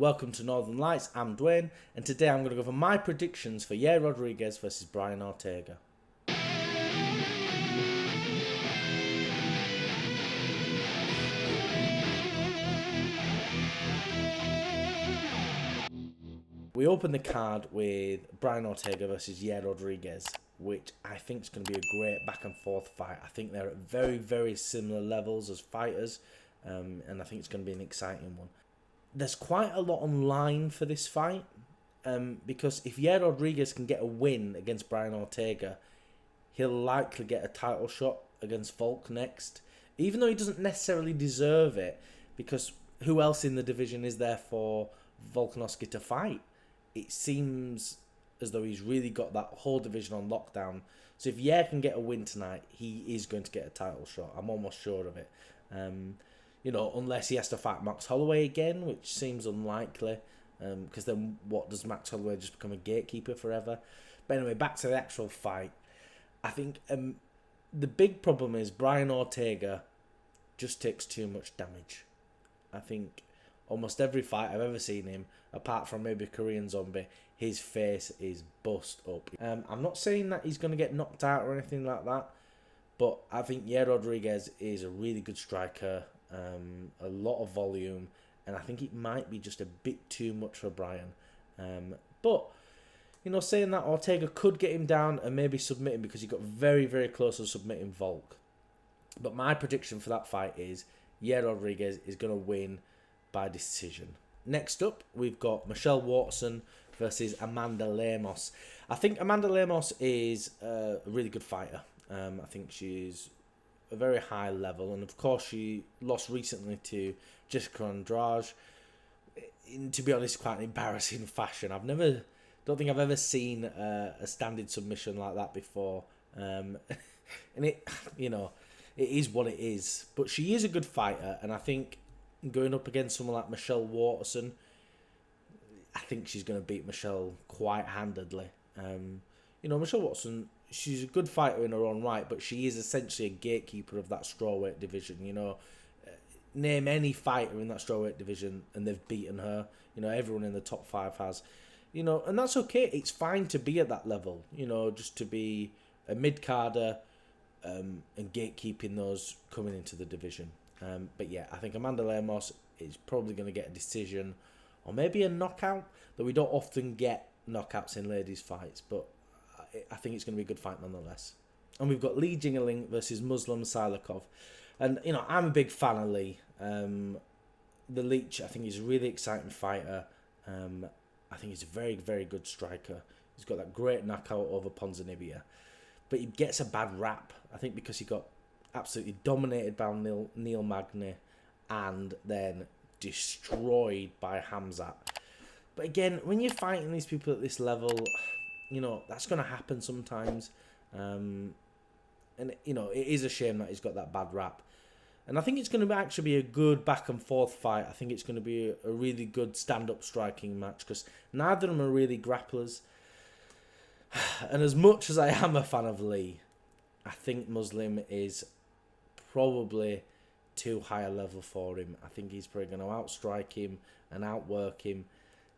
Welcome to Northern Lights, I'm Dwain, and today I'm going to go for my predictions for Yair Rodriguez versus Brian Ortega. We open the card with Brian Ortega versus Yair Rodriguez, which I think is going to be a great back and forth fight. I think they're at very, very similar levels as fighters, and I think it's going to be an exciting one. There's quite a lot on line for this fight, because if Yair Rodriguez can get a win against Brian Ortega, he'll likely get a title shot against Volk next, even though he doesn't necessarily deserve it, because who else in the division is there for Volkanovski to fight? It seems as though he's really got that whole division on lockdown. So if Yair can get a win tonight, he is going to get a title shot. I'm almost sure of it. Unless he has to fight Max Holloway again, which seems unlikely. Because then what, does Max Holloway just become a gatekeeper forever? But anyway, back to the actual fight. I think the big problem is Brian Ortega just takes too much damage. I think almost every fight I've ever seen him, apart from maybe Korean Zombie, his face is bust up. I'm not saying that he's going to get knocked out or anything like that, but I think Yair Rodriguez is a really good striker, a lot of volume, and I think it might be just a bit too much for Brian. But, saying that, Ortega could get him down and maybe submit him because he got very, very close to submitting Volk. But my prediction for that fight is Yair Rodriguez is going to win by decision. Next up, we've got Michelle Watson versus Amanda Lamos. I think Amanda Lamos is a really good fighter. I think she's a very high level, and of course she lost recently to Jessica Andrade in, to be honest, quite an embarrassing fashion. Don't think I've ever seen a standard submission like that before, and it is what it is. But she is a good fighter, and I think going up against someone like Michelle Watson, I think she's going to beat Michelle quite handedly. Michelle Watson, she's a good fighter in her own right, but she is essentially a gatekeeper of that strawweight division. Name any fighter in that strawweight division and they've beaten her. Everyone in the top 5 has. And that's okay. It's fine to be at that level, just to be a mid-carder and gatekeeping those coming into the division. But yeah, I think Amanda Lemos is probably going to get a decision or maybe a knockout, though we don't often get knockouts in ladies' fights, but I think it's going to be a good fight nonetheless. And we've got Jingling versus Muslim Cylokov. And, I'm a big fan of Lee. The Leech, I think he's a really exciting fighter. I think he's a very, very good striker. He's got that great knockout over Ponzinibbio. But he gets a bad rap, I think, because he got absolutely dominated by Neil Magny and then destroyed by Hamzat. But again, when you're fighting these people at this level, that's going to happen sometimes. And, it is a shame that he's got that bad rap. And I think it's going to actually be a good back and forth fight. I think it's going to be a really good stand-up striking match because neither of them are really grapplers. And as much as I am a fan of Lee, I think Muslim is probably too high a level for him. I think he's probably going to outstrike him and outwork him,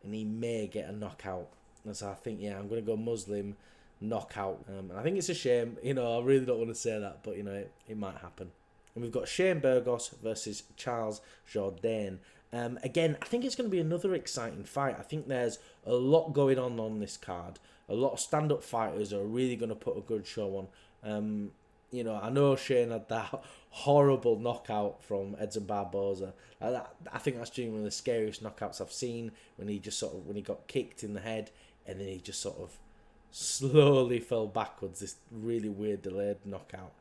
and he may get a knockout. And so I think, I'm going to go Muslim knockout. And I think it's a shame. I really don't want to say that, but, it might happen. And we've got Shane Burgos versus Charles Jourdain. Again, I think it's going to be another exciting fight. I think there's a lot going on this card. A lot of stand-up fighters are really going to put a good show on. I know Shane had that horrible knockout from Edson Barboza. I think that's one of the scariest knockouts I've seen, when he got kicked in the head and then he just sort of slowly fell backwards. This really weird delayed knockout.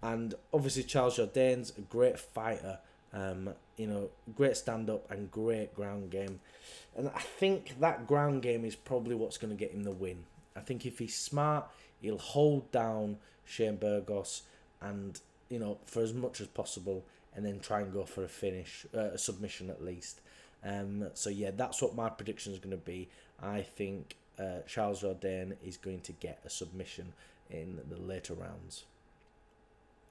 And obviously Charles Jourdain's a great fighter. Great stand-up and great ground game. And I think that ground game is probably what's going to get him the win. I think if he's smart, he'll hold down Shane Burgos and, for as much as possible, and then try and go for a finish, a submission at least. So yeah, that's what my prediction is going to be. I think Charles Jourdain is going to get a submission in the later rounds.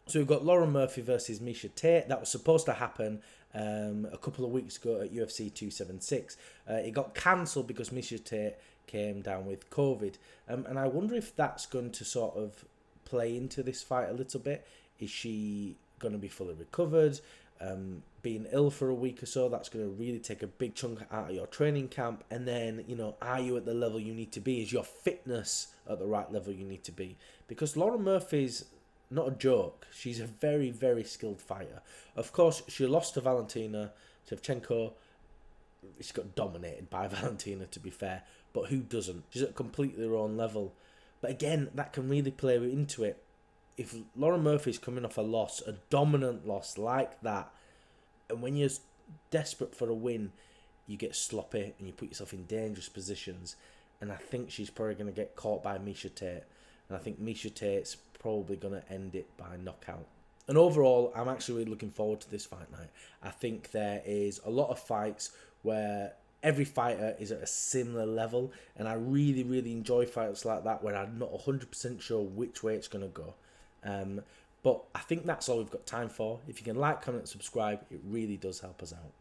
So we've got Lauren Murphy versus Misha Tate. That was supposed to happen a couple of weeks ago at UFC 276. It got cancelled because Misha Tate came down with COVID. And I wonder if that's going to sort of play into this fight a little bit. Is she going to be fully recovered? Being ill for a week or so, that's going to really take a big chunk out of your training camp. And then, you know, are you at the level you need to be? Is your fitness at the right level you need to be? Because Lauren Murphy's not a joke. She's a very, very skilled fighter. Of course, she lost to Valentina Shevchenko. She got dominated by Valentina, to be fair. But who doesn't? She's at completely her own level. But again, that can really play into it. If Lauren Murphy's coming off a loss, a dominant loss like that, and when you're desperate for a win, you get sloppy and you put yourself in dangerous positions. And I think she's probably going to get caught by Misha Tate. And I think Misha Tate's probably going to end it by knockout. And overall, I'm actually really looking forward to this fight night. I think there is a lot of fights where every fighter is at a similar level, and I really, really enjoy fights like that where I'm not 100% sure which way it's going to go. But I think that's all we've got time for. If you can like, comment, subscribe, it really does help us out.